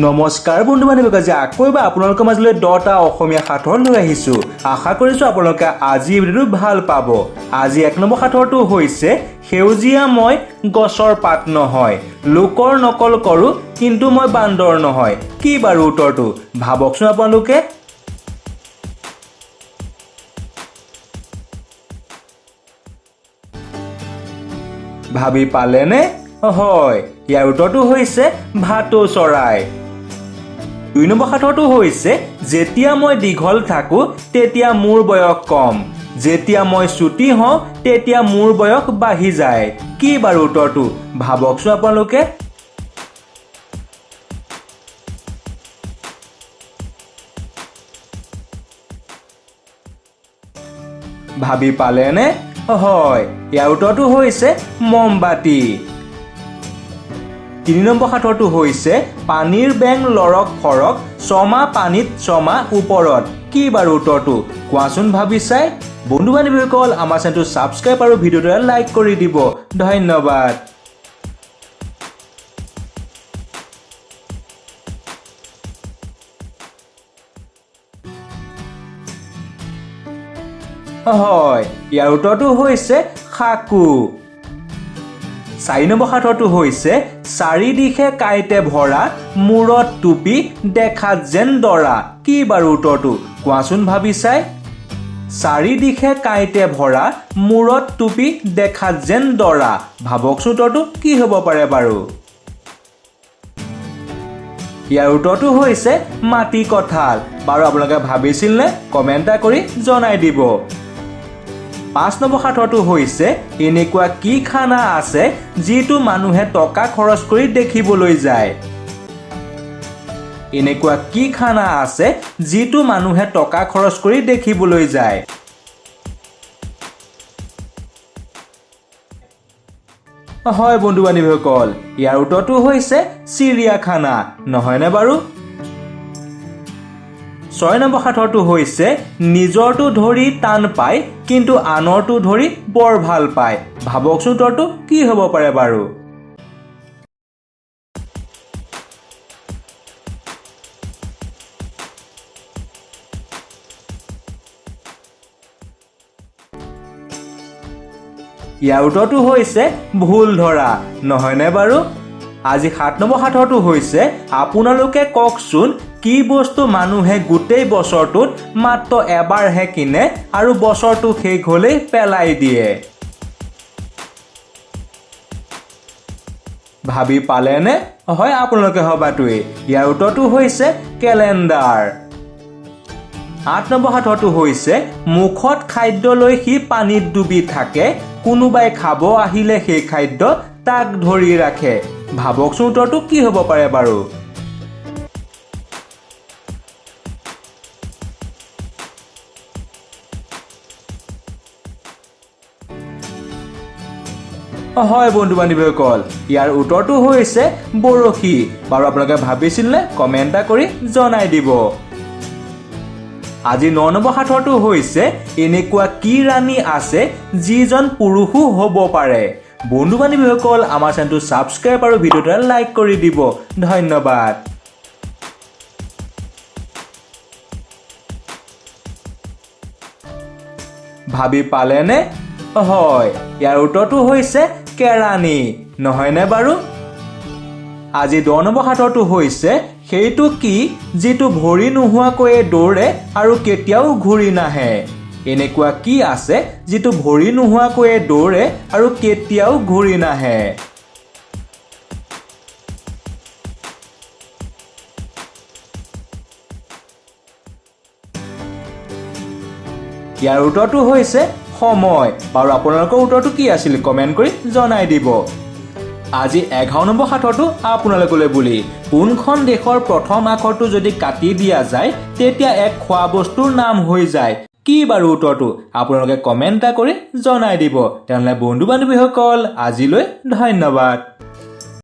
নমস্কাৰ বন্ধু বান্ধৱীক আজি আকৌ এবাৰ আপোনালোকৰ মাজলৈ 10টা অসমীয়া সাঁথৰ লৈ আহিছোঁ। আশা কৰিছোঁ আপোনালোকে আজি এই ভিডিঅ'টো ভাল পাব। আজি 1 নম্বৰ সাঁথৰটো হৈছে সেউজীয়া মই গছৰ পাত নহয়, লোকৰ নকল কৰোঁ কিন্তু মই বান্দৰ নহয়। কি বাৰু উত্তৰটো ভাবকচোন আপোনালোকে। ভাবি পালেনে? হয়, ইয়াৰ উত্তৰটো হৈছে ভাটৌ চৰাই। 2 নম্বৰ সাঁথৰটো হৈছে যেতিয়া মই দীঘল থাকোঁ তেতিয়া মোৰ বয়স কম, যেতিয়া মই চুটি হওঁ তেতিয়া মোৰ বয়স বাঢ়ি যায়। কি বাৰু উত্তৰটো ভাবকচোন আপোনালোকে। ভাবি পালেনে? হয়, ইয়াৰ উত্তৰটো হৈছে মমবাতি। 3 নম্বৰ সাঁথৰটো হৈছে পানীৰ বেং লৰক ফৰক, ছমাহ পানীত ছমাহ ওপৰত। কি বাৰু উত্তৰটো কোৱাচোন ভাবি চাই। বন্ধু বান্ধৱীসকল আমাৰ চেনেলটো ছাবস্ক্ৰাইব আৰু ভিডিঅ'টো লাইক কৰি দিব। ধন্যবাদ। হয়, ইয়াৰ উত্তৰটো হৈছে সাকু। 4 নম্বৰ সাঁথৰটো হৈছে চাৰিদিশে কাঁইটে ভৰা, মূৰত টুপি দেখাত যেন দৰা। কি বাৰু উত্তৰটো কোৱাচোন ভাবি চাই। চাৰিদিশে কাঁইটে ভৰা, মূৰত টুপি দেখাত যেন দৰা। ভাবকচোন উত্তৰটো কি হ'ব পাৰে বাৰু। ইয়াৰ উত্তৰটো হৈছে মাটি কঁঠাল। বাৰু আপোনালোকে ভাবিছিলনে? কমেণ্ট কৰি জনাই দিব। 5 নম্বৰ সাঁথৰটো হৈছে এনেকুৱা কি খানা আছে যিটো মানুহে টকা খৰচ কৰি দেখিবলৈ যায়। এনেকুৱা কি খানা আছে যিটো মানুহে টকা খৰচ কৰি দেখিবলৈ যায়। হয় বন্ধু বান্ধৱীসকল, ইয়াৰ উত্তৰটো হৈছে চিৰিয়াখানা, নহয়নে বাৰু। 6 নম্বৰ সাঁথৰটো হৈছে নিজৰটো ধৰি টান পায় কিন্তু আনৰটো ধৰি বৰ ভাল পায়। ভাবকচোন উত্তৰটো কি হ'ব পাৰে বাৰু। ইয়াৰ উত্তৰটো হৈছে ভুল ধৰা, নহয়নে বাৰু। আজি 7 নম্বৰ সাঁথৰটো হৈছে আপোনালোকে কওকচোন কি বস্তু মানুহে গোটেই বছৰটোত মাত্ৰ এবাৰহে কিনে আৰু বছৰটো শেষ হ'লেই পেলাই দিয়ে। ভাবি পালেনে? হয় আপোনালোকে হবাটোৱেই। ইয়াৰ উত্তৰটো হৈছে কেলেণ্ডাৰ। 8 নম্বৰ সাঁথৰটো হৈছে মুখত খাদ্য লৈ সি পানীত ডুবি থাকে, কোনোবাই খাব আহিলে সেই খাদ্য তাক ধৰি ৰাখে। ভাবকচোন উত্তৰটো কি হ'ব পাৰে বাৰু। হয় বন্ধু বান্ধৱীসকল, ইয়াৰ উত্তৰটো হৈছে বৰশী। বাৰু আপোনালোকে ভাবিছিলনে? কমেণ্ট কৰি জনাই দিব। আজি 9 নম্বৰ সাঁথৰটো হৈছে এনেকুৱা কি ৰাণী আছে যিজন পুৰুষো হ'ব পাৰে। বন্ধু বান্ধৱীসকল আমাৰ চেনেলটো ছাবস্ক্ৰাইব আৰু ভিডিঅ'টো লাইক কৰি দিব। ধন্যবাদ। ভাবি পালেনে? হয়, ইয়াৰ উত্তৰটো হৈছে কেৰাণী, নহয়নে বাৰু। আজি 10 নম্বৰ সাঁথৰটো হৈছে সেইটো কি যিটো ভৰি নোহোৱাকৈয়ে দৌৰে আৰু কেতিয়াও ঘূৰি নাহে। এনেকুৱা কি আছে যিটো ভৰি নোহোৱাকৈয়ে দৌৰে আৰু কেতিয়াও ঘূৰি নাহে। ইয়াৰ উত্তৰটো হৈছে সময়। বাৰু আপোনালোকৰ উত্তৰটো কি আছিল কমেণ্ট কৰি জনাই দিব। আজি 11 নম্বৰ সাঁথৰটো আপোনালোকলৈ বুলি। কোনখন দেশৰ প্ৰথম আখৰটো যদি কাটি দিয়া যায় তেতিয়া এক খোৱা বস্তুৰ নাম হৈ যায়। কি বাৰু উত্তৰটো আপোনালোকে কমেণ্ট কৰি জনাই দিব। তেনেহ'লে বন্ধু বান্ধৱীসকল আজিলৈ ধন্যবাদ।